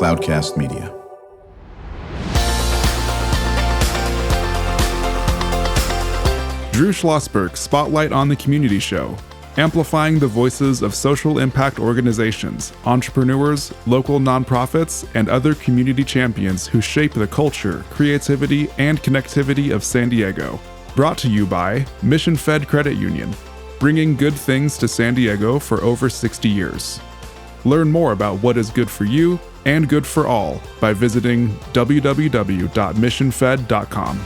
Cloudcast Media. Drew Schlosberg Spotlight on the Community Show, amplifying the voices of social impact organizations, entrepreneurs, local nonprofits, and other community champions who shape the culture, creativity, and connectivity of San Diego. Brought to you by Mission Fed Credit Union, bringing good things to San Diego for over 60 years. Learn more about what is good for you and good for all by visiting www.missionfed.com.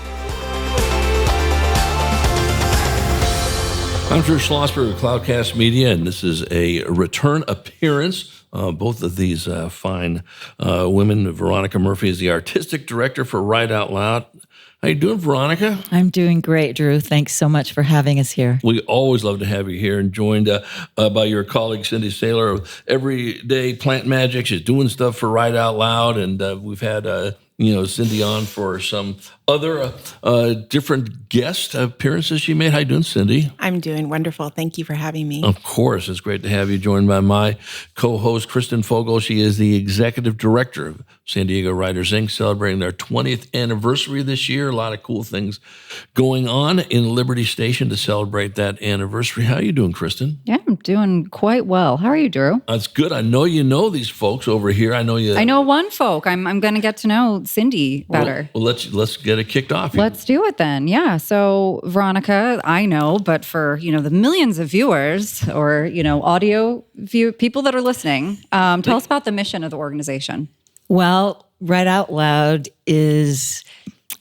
I'm Drew Schlosberg of Cloudcast Media, and this is a return appearance. Both of these fine women. Veronica Murphy is the artistic director for Write Out Loud. How you doing, Veronica? I'm doing great, Drew. Thanks so much for having us here. We always love to have you here, and joined by your colleague, Cindy Saylor of Everyday Plant Magic. She's doing stuff for Write Out Loud, and we've had Cindy on for some other different guest appearances she made. How you doing, Cindy? I'm doing wonderful. Thank you for having me. Of course. It's great to have you, joined by my co-host, Kristen Fogel. She is the executive director of San Diego Writers, Inc., celebrating their 20th anniversary this year. A lot of cool things going on in Liberty Station to celebrate that anniversary. How are you doing, Kristen? Yeah, I'm doing quite well. How are you, Drew? That's good. I know you know these folks over here. I know one folk. I'm going to get to know Cindy better. Well, let's get it kicked off. Let's do it then. Yeah. So Veronica, I know, but for the millions of viewers or audio view people that are listening, tell us about the mission of the organization. Well, Write Out Loud is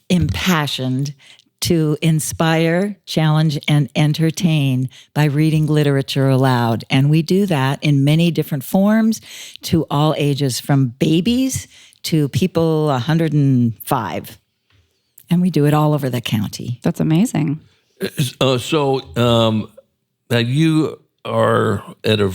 impassioned to inspire, challenge, and entertain by reading literature aloud. And we do that in many different forms to all ages, from babies to people 105. And we do it all over the county. That's amazing. Now you are are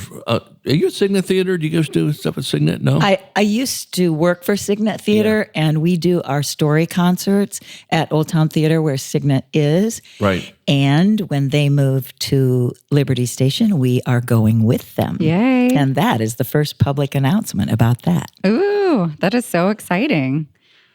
you at Signet Theater? Do you guys do stuff at Signet? No? I used to work for Signet Theater, and we do our story concerts at Old Town Theater where Signet is. Right. And when they move to Liberty Station, we are going with them. Yay. And that is the first public announcement about that. Ooh, that is so exciting.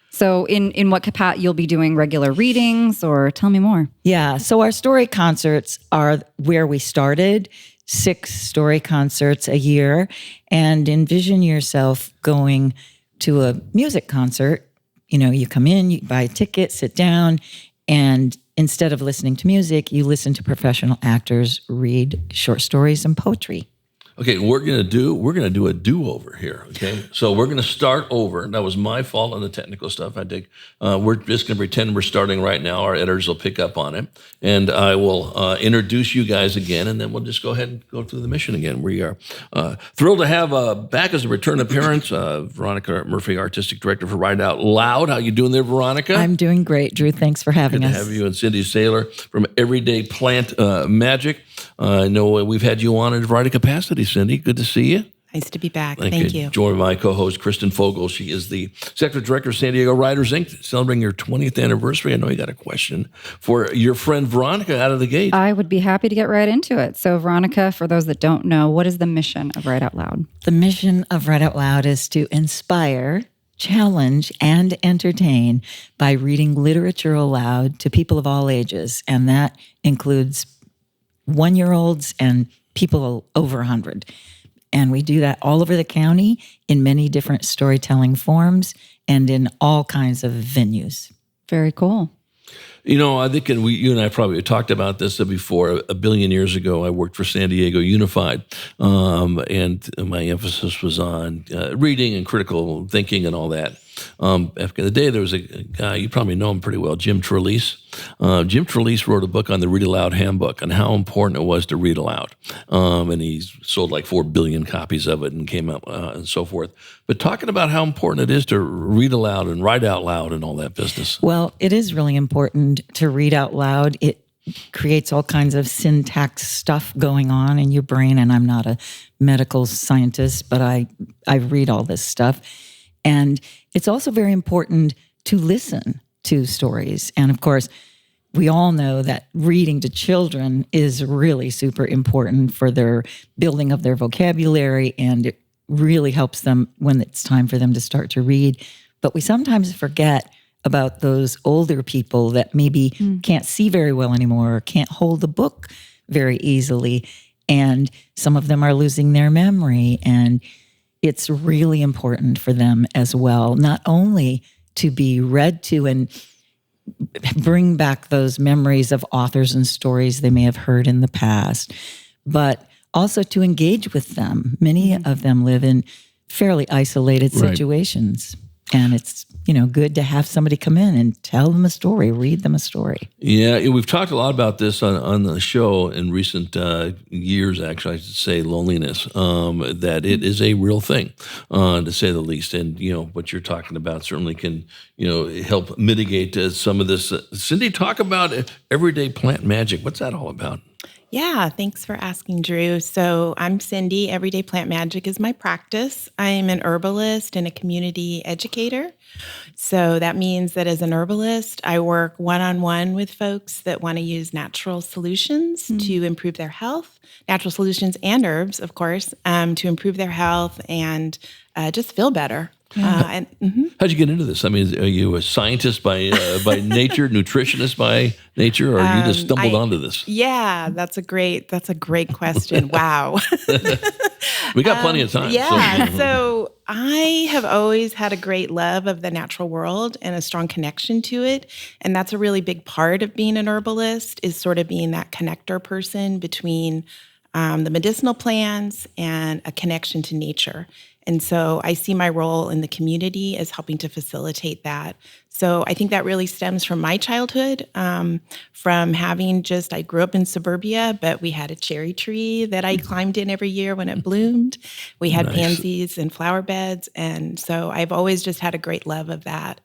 So in what capacity you'll be doing regular readings, or tell me more? Yeah, so our story concerts are where we started, 6 story concerts a year. And envision yourself going to a music concert. You come in, you buy a ticket, sit down, and instead of listening to music, you listen to professional actors read short stories and poetry. Okay, we're gonna do a do-over here. Okay, so we're gonna start over. That was my fault on the technical stuff. I think we're just gonna pretend we're starting right now. Our editors will pick up on it, and I will introduce you guys again, and then we'll just go ahead and go through the mission again. We are thrilled to have back as a return appearance, Veronica Murphy, artistic director for Write Out Loud. How you doing there, Veronica? I'm doing great, Drew. Thanks for having us. Good to have you, and Cindy Saylor from Everyday Plant Magic. I know we've had you on in a variety of capacities, Cindy. Good to see you. Nice to be back. Thank you. Joined by my co-host, Kristen Fogel. She is the executive director of San Diego Writers, Inc., celebrating your 20th anniversary. I know you got a question for your friend Veronica out of the gate. I would be happy to get right into it. So Veronica, for those that don't know, what is the mission of Write Out Loud? The mission of Write Out Loud is to inspire, challenge, and entertain by reading literature aloud to people of all ages. And that includes 1-year-olds and people over 100. And we do that all over the county in many different storytelling forms and in all kinds of venues. Very cool. I think, and you and I probably talked about this before. A billion years ago, I worked for San Diego Unified, and my emphasis was on reading and critical thinking and all that. Back in the day, there was a guy, you probably know him pretty well, Jim Trelease. Jim Trelease wrote a book on the Read Aloud Handbook and how important it was to read aloud. And he sold like 4 billion copies of it and came out and so forth. But talking about how important it is to read aloud and write out loud and all that business. Well, it is really important to read out loud. It creates all kinds of syntax stuff going on in your brain. And I'm not a medical scientist, but I read all this stuff. And it's also very important to listen to stories. And of course, we all know that reading to children is really super important for their building of their vocabulary and really helps them when it's time for them to start to read. But we sometimes forget about those older people that maybe can't see very well anymore or can't hold the book very easily. And some of them are losing their memory. And it's really important for them as well, not only to be read to and bring back those memories of authors and stories they may have heard in the past, but also to engage with them. Many of them live in fairly isolated situations. And it's, good to have somebody come in and tell them a story, read them a story. Yeah, we've talked a lot about this on the show in recent years, actually, I should say, loneliness, that it is a real thing, to say the least. And, what you're talking about certainly can, help mitigate some of this. Cindy, talk about everyday plant magic. What's that all about? Yeah, thanks for asking, Drew. So I'm Cindy. Everyday Plant Magic is my practice. I'm an herbalist and a community educator. So that means that as an herbalist, I work one-on-one with folks that want to use natural solutions to improve their health, natural solutions and herbs, of course, to improve their health and just feel better. How'd you get into this? I mean, are you a scientist by nature, nutritionist by nature, or you just stumbled onto this? Yeah, that's a great question. Wow. We got plenty of time. Yeah. So I have always had a great love of the natural world and a strong connection to it. And that's a really big part of being an herbalist, is sort of being that connector person between the medicinal plants and a connection to nature. And so I see my role in the community as helping to facilitate that. So I think that really stems from my childhood, from having I grew up in suburbia, but we had a cherry tree that I climbed in every year when it bloomed. We had pansies and flower beds. And so I've always just had a great love of that.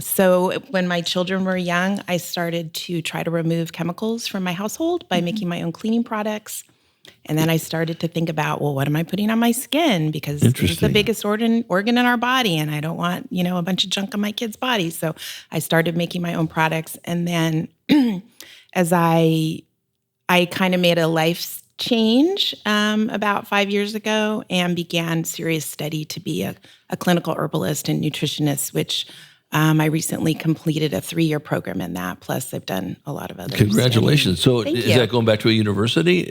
So when my children were young, I started to try to remove chemicals from my household by making my own cleaning products. And then I started to think about, well, what am I putting on my skin? Because it's the biggest organ in our body, and I don't want, a bunch of junk on my kids' bodies. So I started making my own products. And then as I kind of made a life change about 5 years ago and began serious study to be a clinical herbalist and nutritionist, which I recently completed a 3-year program in that. Plus, I've done a lot of other Congratulations. studying. So is that going back to a university?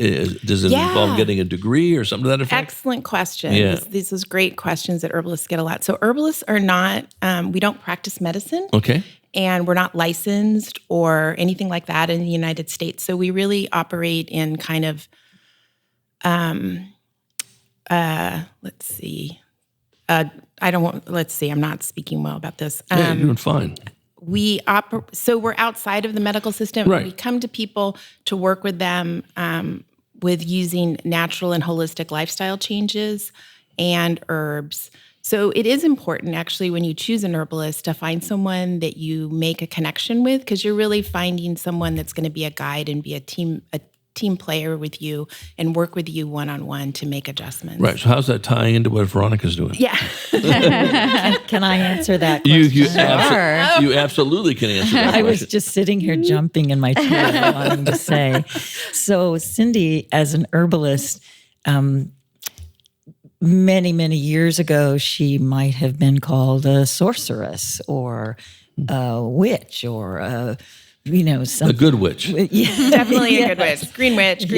Does it involve getting a degree or something to that effect? Excellent question. Yeah. These are great questions that herbalists get a lot. So herbalists are not, we don't practice medicine. Okay. And we're not licensed or anything like that in the United States. So we really operate in kind of, I'm not speaking well about this. Yeah, you're doing fine. So we're outside of the medical system. Right. We come to people to work with them with using natural and holistic lifestyle changes and herbs. So it is important, actually, when you choose an herbalist, to find someone that you make a connection with, because you're really finding someone that's going to be a guide and be a team player with you and work with you one-on-one to make adjustments. Right. So how's that tying into what Veronica's doing? Yeah. Can I answer that question? You absolutely can answer that question. I was just sitting here jumping in my chair wanting to say. So Cindy, as an herbalist, many, many years ago, she might have been called a sorceress or a witch or a good witch. Yeah. Definitely a good witch. Green witch.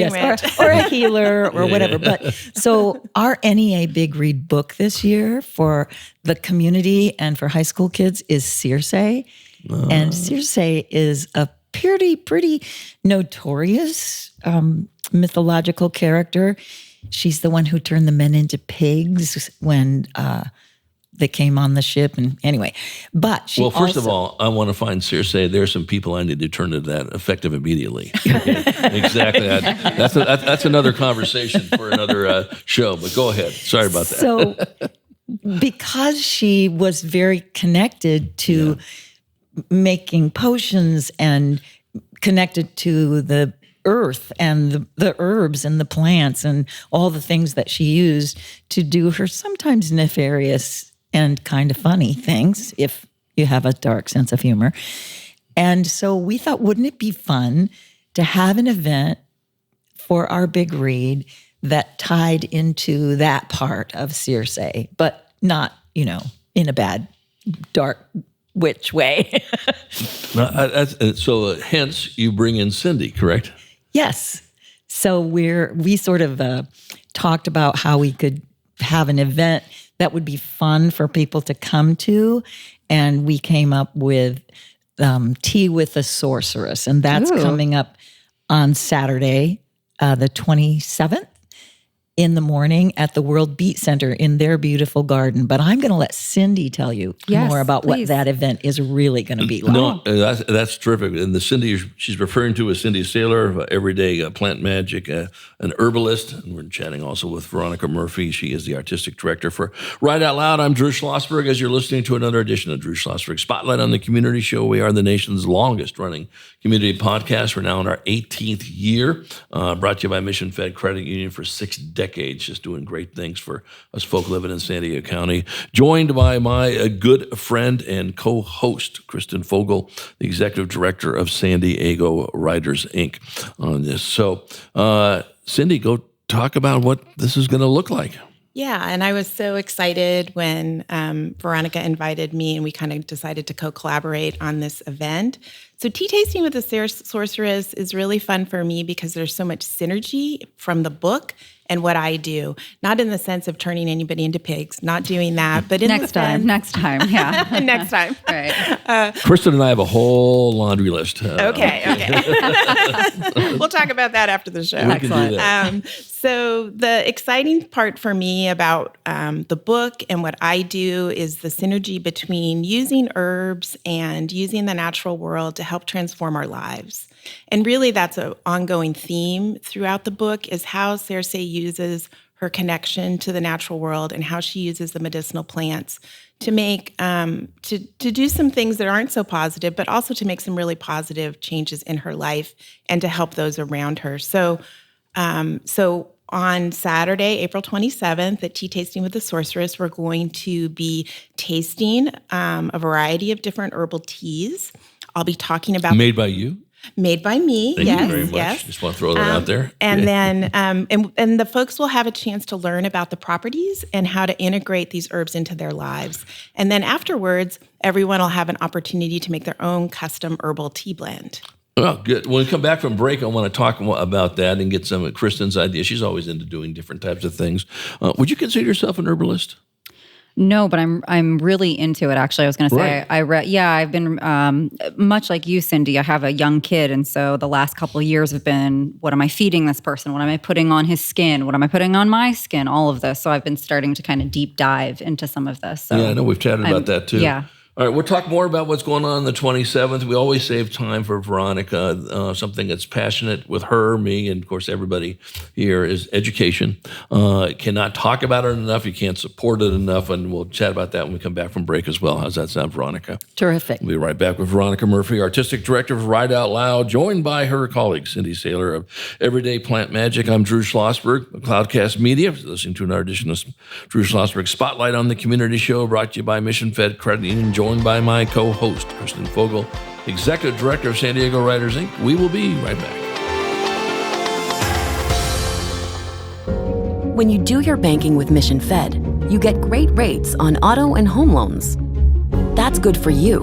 Or a healer or whatever. But so our NEA Big Read book this year for the community and for high school kids is Circe. And Circe is a pretty notorious mythological character. She's the one who turned the men into pigs when they came on the ship. And anyway, but she first of all, I want to find Circe. There's some people I need to turn to that effective immediately. Exactly. That's another conversation for another show, but go ahead. Sorry about that. So because she was very connected to making potions and connected to the earth and the herbs and the plants and all the things that she used to do her sometimes nefarious and kind of funny things, if you have a dark sense of humor. And so we thought, wouldn't it be fun to have an event for our big read that tied into that part of Circe, but not, in a bad, dark witch way. So hence you bring in Cindy, correct? Yes. So we sort of talked about how we could have an event that would be fun for people to come to. And we came up with Tea with the Sorceress. And that's coming up on Saturday, the 27th. In the morning at the World Beat Center in their beautiful garden. But I'm going to let Cindy tell you more about what that event is really going to be like. No, that's terrific. And the Cindy she's referring to is Cindy Saylor, Everyday Plant Magic, an herbalist. And we're chatting also with Veronica Murphy. She is the artistic director for Write Out Loud. I'm Drew Schlosberg. As you're listening to another edition of Drew Schlosberg Spotlight on the Community Show, we are the nation's longest running community podcast. We're now in our 18th year, brought to you by Mission Fed Credit Union for 6 decades, just doing great things for us folk living in San Diego County. Joined by my good friend and co-host, Kristen Fogel, the executive director of San Diego Writers, Inc. on this. So, Cindy, go talk about what this is going to look like. Yeah, and I was so excited when Veronica invited me and we kind of decided to co-collaborate on this event. So Tea Tasting with the Sorceress is really fun for me because there's so much synergy from the book and what I do. Not in the sense of turning anybody into pigs, not doing that, but in next time, yeah. Next time. Right. Kristen and I have a whole laundry list. Okay. We'll talk about that after the show. We can do that. So the exciting part for me about the book and what I do is the synergy between using herbs and using the natural world to help transform our lives. And really that's an ongoing theme throughout the book is how Circe uses her connection to the natural world and how she uses the medicinal plants to make to do some things that aren't so positive, but also to make some really positive changes in her life and to help those around her. So on Saturday, April 27th at Tea Tasting with the Sorceress, we're going to be tasting a variety of different herbal teas. I'll be talking about Made by you? Made by me, Thank yes. you very much. Yes. Just want to throw that out there. And then, and the folks will have a chance to learn about the properties and how to integrate these herbs into their lives. And then afterwards, everyone will have an opportunity to make their own custom herbal tea blend. Oh, good. When we come back from break, I want to talk about that and get some of Kristen's ideas. She's always into doing different types of things. Would you consider yourself an herbalist? No, but I'm really into it. Actually, I was going to say I've been much like you, Cindy. I have a young kid, and so the last couple of years have been, what am I feeding this person? What am I putting on his skin? What am I putting on my skin? All of this. So I've been starting to kind of deep dive into some of this. So yeah, I know we've chatted about that too. Yeah. All right, we'll talk more about what's going on the 27th. We always save time for Veronica. Something that's passionate with her, me, and of course everybody here is education. Cannot talk about it enough. You can't support it enough, and we'll chat about that when we come back from break as well. How's that sound, Veronica? Terrific. We'll be right back with Veronica Murphy, artistic director of Write Out Loud, joined by her colleague, Cindy Saylor of Everyday Plant Magic. I'm Drew Schlosberg of Cloudcast Media. Listening to another edition of Drew Schlosberg Spotlight on the Community Show, brought to you by Mission Fed Credit Union, joined by my co-host, Kristen Fogel, executive director of San Diego Writers, Inc. We will be right back. When you do your banking with Mission Fed, you get great rates on auto and home loans. That's good for you,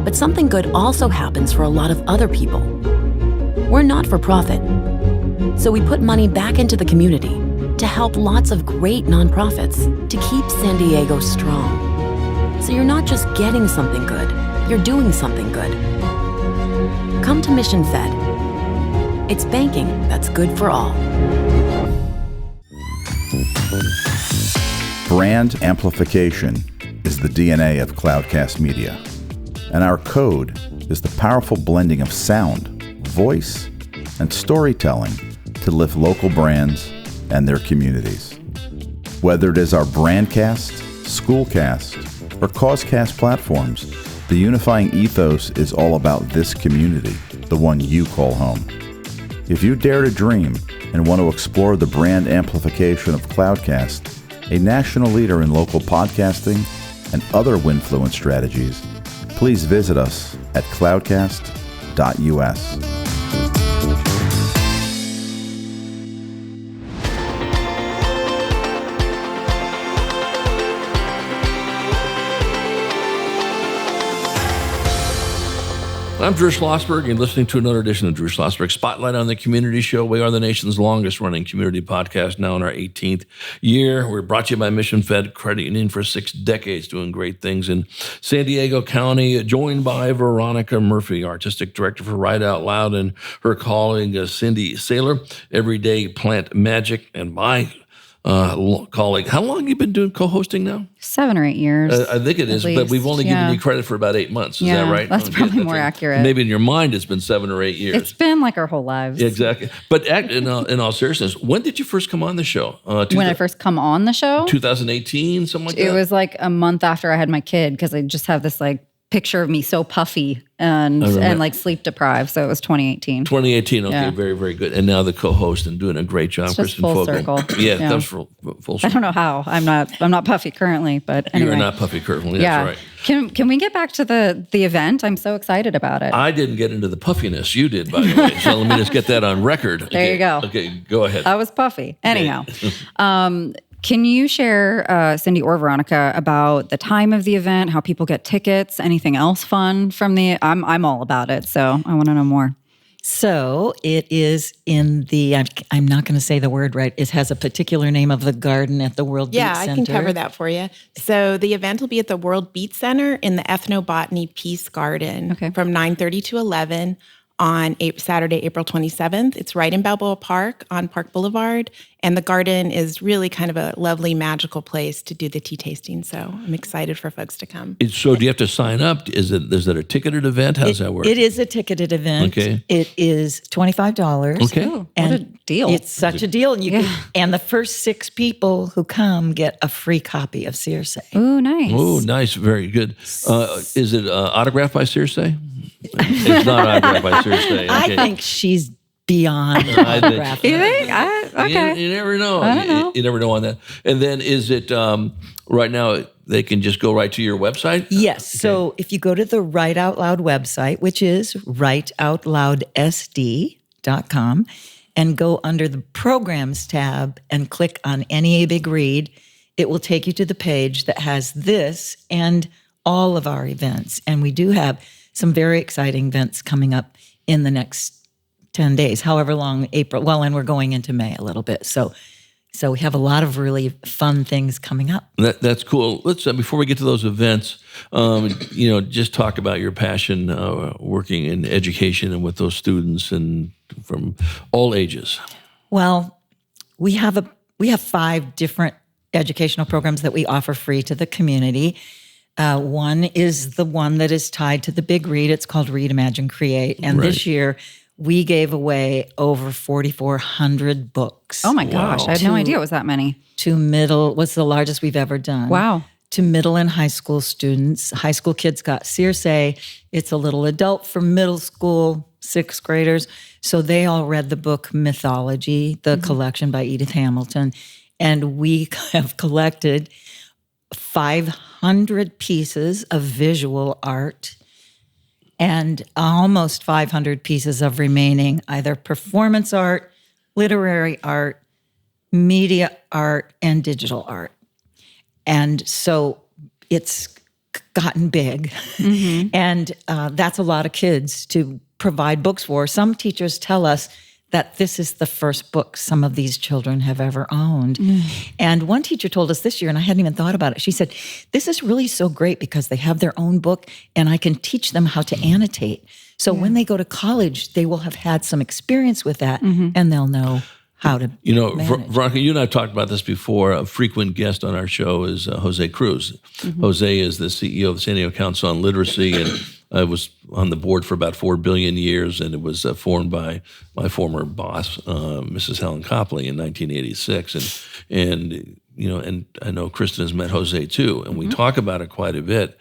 but something good also happens for a lot of other people. We're not for profit, so we put money back into the community to help lots of great nonprofits to keep San Diego strong. So you're not just getting something good, you're doing something good. Come to Mission Fed. It's banking that's good for all. Brand amplification is the DNA of Cloudcast Media, and our code is the powerful blending of sound, voice, and storytelling to lift local brands and their communities. Whether it is our Brandcast, Schoolcast, or Causecast platforms, the unifying ethos is all about this community, the one you call home. If you dare to dream and want to explore the brand amplification of Cloudcast, a national leader in local podcasting and other Winfluence strategies, please visit us at cloudcast.us. I'm Drew Schlosberg. You're listening to another edition of Drew Schlosberg Spotlight on the Community Show. We are the nation's longest-running community podcast, now in our 18th year. We're brought to you by Mission Fed, crediting for 6 decades, doing great things in San Diego County, joined by Veronica Murphy, Artistic Director for Write Out Loud, and her colleague, Cindy Saylor, Everyday Plant Magic, and my colleague. How long have you been doing co-hosting now? 7 or 8 years. I think it is, but we've only given you credit for about 8 months. Is that right? That's probably more accurate. Maybe in your mind it's been 7 or 8 years. It's been like our whole lives. Exactly. But in all seriousness, when did you first come on the show? When I first come on the show? 2018, something like that? It was like a month after I had my kid, because I just have this like picture of me so puffy and like sleep deprived. So it was 2018. 2018. Okay, yeah. Very, very good. And now the co-host and doing a great job, it's just Kristen full Fogel. Circle. Yeah, that was full circle. I don't know how. I'm not puffy currently, but anyway. You're not puffy currently. That's right. Can we get back to the event? I'm so excited about it. I didn't get into the puffiness. You did, by the way. So let me just get that on record. There you go. Okay, go ahead. I was puffy. Anyhow. Can you share, Cindy or Veronica, about the time of the event, how people get tickets, anything else fun from the? I'm all about it, so I want to know more. So it is in the, I'm not going to say the word right. It has a particular name of the garden at the World Beat Center. Yeah, I can cover that for you. So the event will be at the World Beat Center in the Ethnobotany Peace Garden from 9:30 to 11 on Saturday, April 27th. It's right in Balboa Park on Park Boulevard. And the garden is really kind of a lovely, magical place to do the tea tasting. So I'm excited for folks to come. So do you have to sign up? Is it a ticketed event? How does that work? It is a ticketed event. Okay. It is $25. Okay. Ooh, what a deal. It's such a deal. And and the first 6 people who come get a free copy of Circe. Ooh, nice. Oh, nice. Very good. Is it autographed by Circe? It's not autographed by Circe. Okay. I think she's beyond autographed. You think? Okay. You never know. I don't know. You never know on that. And then is it right now they can just go right to your website? Yes. Okay. So if you go to the Write Out Loud website, which is writeoutloudsd.com, and go under the Programs tab and click on NEA Big Read, it will take you to the page that has this and all of our events. And we do have some very exciting events coming up in the next 10 days, however long April. Well, and we're going into May a little bit. So we have a lot of really fun things coming up. That's cool. Let's before we get to those events, just talk about your passion working in education and with those students and from all ages. Well, we have 5 different educational programs that we offer free to the community. One is the one that is tied to the Big Read. It's called Read, Imagine, Create. And this year, we gave away over 4,400 books. Oh my gosh, I had no idea it was that many. To middle, what's the largest we've ever done. Wow. To middle and high school students. High school kids got Circe. It's a little adult for middle school, 6th graders. So they all read the book Mythology, the collection by Edith Hamilton. And we have collected 500 pieces of visual art and almost 500 pieces of remaining either performance art, literary art, media art, and digital art. And so it's gotten big. And that's a lot of kids to provide books for. Some teachers tell us that this is the first book some of these children have ever owned. And one teacher told us this year, and I hadn't even thought about it, she said, this is really so great because they have their own book and I can teach them how to annotate. So when they go to college, they will have had some experience with that and they'll know how to manage. Veronica, you and I have talked about this before. A frequent guest on our show is Jose Cruz. Jose is the CEO of the San Diego Council on Literacy, and I was on the board for about 4 billion years, and it was formed by my former boss, Mrs. Helen Copley, in 1986. And I know Kristen has met Jose too, and we talk about it quite a bit.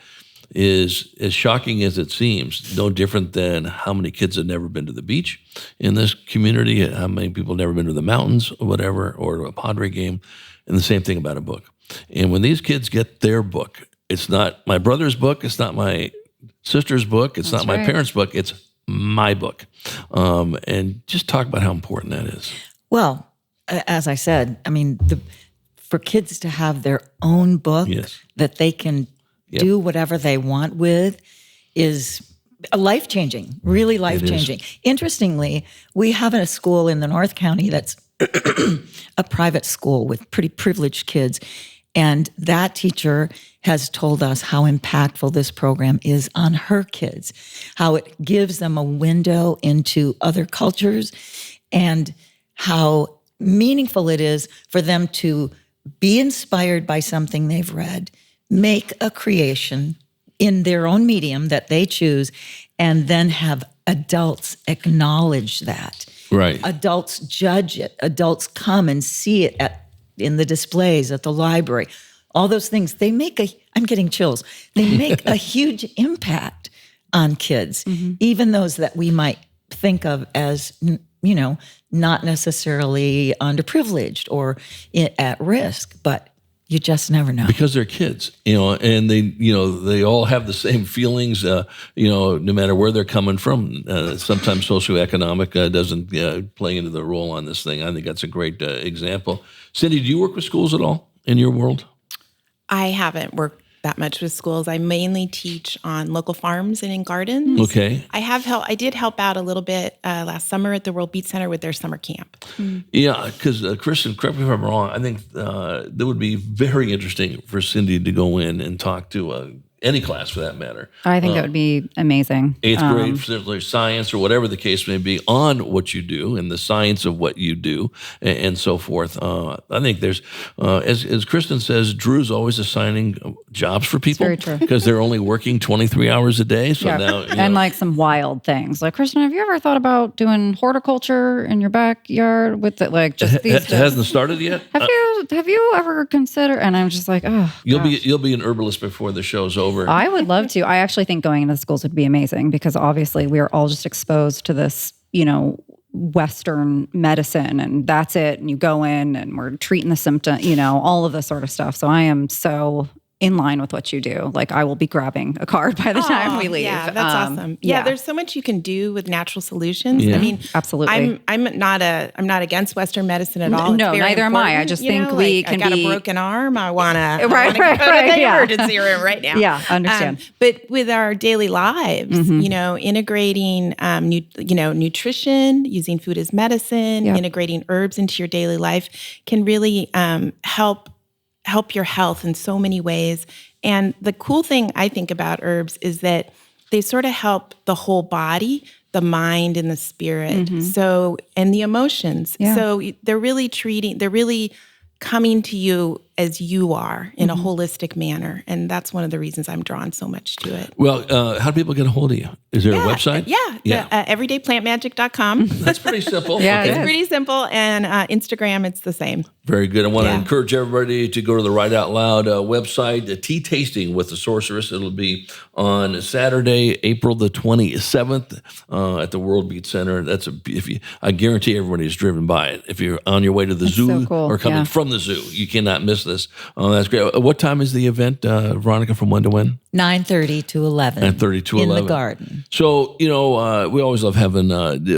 Is as shocking as it seems, no different than how many kids have never been to the beach in this community, how many people have never been to the mountains or whatever, or a Padre game, and the same thing about a book. And when these kids get their book, it's not my brother's book, it's not my sister's book, it's not my parents' book, it's my book. And just talk about how important that is. Well, as I said, I mean, for kids to have their own book that they can do whatever they want with is life-changing, really life-changing. Interestingly, we have a school in the North County that's a private school with pretty privileged kids. And that teacher has told us how impactful this program is on her kids, how it gives them a window into other cultures, and how meaningful it is for them to be inspired by something they've read, make a creation in their own medium that they choose, and then have adults acknowledge that. Right. Adults judge it. Adults come and see it in the displays at the library. All those things, I'm getting chills. They make a huge impact on kids, even those that we might think of as, not necessarily underprivileged or at risk, but you just never know. Because they're kids, and they all have the same feelings, no matter where they're coming from. Sometimes socioeconomic doesn't play into the role on this thing. I think that's a great example. Cindy, do you work with schools at all in your world? I haven't worked that much with schools. I mainly teach on local farms and in gardens. Okay. I did help out a little bit last summer at the World Beat Center with their summer camp. Yeah, because Kristen, correct me if I'm wrong, I think that would be very interesting for Cindy to go in and talk to any class for that matter. I think that would be amazing. 8th grade, particularly science or whatever the case may be, on what you do and the science of what you do and so forth. I think there's, as Kristen says, Drew's always assigning jobs for people. It's very true. Because they're only working 23 hours a day. So now, and like some wild things. Like, Kristen, have you ever thought about doing horticulture in your backyard with it? Like just these. It hasn't started yet. Have you ever considered? And I'm just like, oh, you'll be an herbalist before the show's over. I would love to. I actually think going into the schools would be amazing because obviously we are all just exposed to this, Western medicine and that's it. And you go in and we're treating the symptom, all of this sort of stuff. So I am so in line with what you do. Like I will be grabbing a card by the time we leave. Yeah, that's awesome. Yeah, there's so much you can do with natural solutions. Yeah. I mean, absolutely. I'm not against Western medicine at all. No, neither am I. I just think we can I got be a broken arm. I want to go right, to the yeah. emergency room right now. Yeah, understand. But with our daily lives, integrating, nutrition, using food as medicine, integrating herbs into your daily life can really help your health in so many ways. And the cool thing I think about herbs is that they sort of help the whole body, the mind and the spirit. So, and the emotions. Yeah. So they're really coming to you as you are in a holistic manner. And that's one of the reasons I'm drawn so much to it. Well, how do people get a hold of you? Is there a website? Everydayplantmagic.com. That's pretty simple. It's pretty simple. And Instagram, it's the same. Very good. I want to encourage everybody to go to the Write Out Loud website, Tea Tasting with the Sorceress. It'll be on Saturday, April the 27th at the World Beat Center. I guarantee everybody's driven by it. If you're on your way to the zoo or coming from the zoo, you cannot miss this. That's great. What time is the event, Veronica, from when to when? 9:30 to 11. 9:30 to 11. In the garden. So, we always love having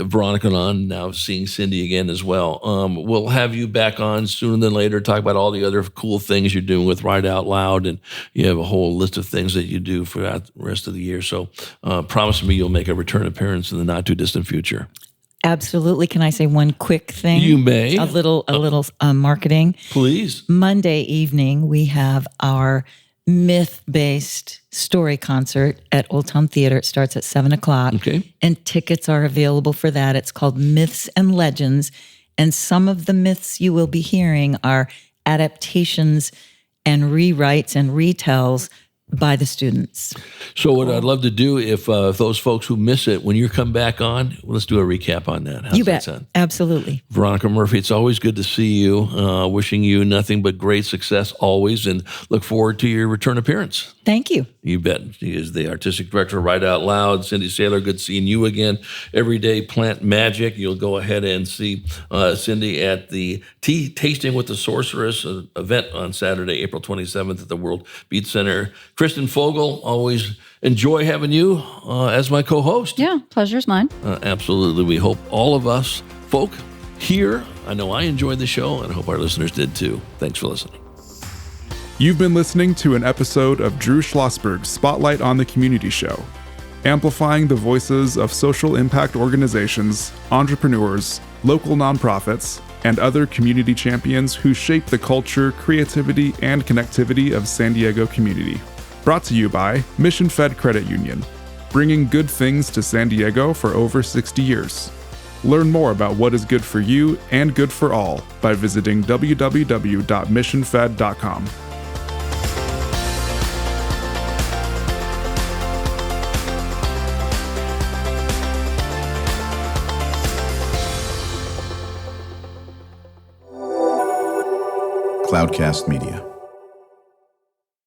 Veronica on, now seeing Cindy again as well. We'll have you back on sooner than later, talk about all the other cool things you're doing with Write Out Loud, and you have a whole list of things that you do throughout the rest of the year. So promise me you'll make a return appearance in the not-too-distant future. Absolutely. Can I say one quick thing? You may. A little marketing. Please. Monday evening, we have our myth-based story concert at Old Town Theater. It starts at 7:00. Okay. And tickets are available for that. It's called Myths and Legends. And some of the myths you will be hearing are adaptations and rewrites and retells by the students. So what I'd love to do, if those folks who miss it, when you come back on, let's do a recap on that. How's you bet. That sound? Absolutely. Veronica Murphy, it's always good to see you. Wishing you nothing but great success always, and look forward to your return appearance. Thank you. You bet. She is the artistic director of Write Out Loud. Cindy Saylor, good seeing you again. Everyday Plant Magic. You'll go ahead and see Cindy at the Tea Tasting with the Sorceress event on Saturday, April 27th at the World Beat Center. Kristen Fogel, always enjoy having you as my co-host. Yeah, pleasure's mine. Absolutely. We hope all of us folk here, I know I enjoyed the show, and I hope our listeners did too. Thanks for listening. You've been listening to an episode of Drew Schlosberg's Spotlight on the Community Show. amplifying the voices of social impact organizations, entrepreneurs, local nonprofits, and other community champions who shape the culture, creativity, and connectivity of San Diego community. Brought to you by Mission Fed Credit Union, bringing good things to San Diego for over 60 years. Learn more about what is good for you and good for all by visiting www.missionfed.com. Cloudcast Media.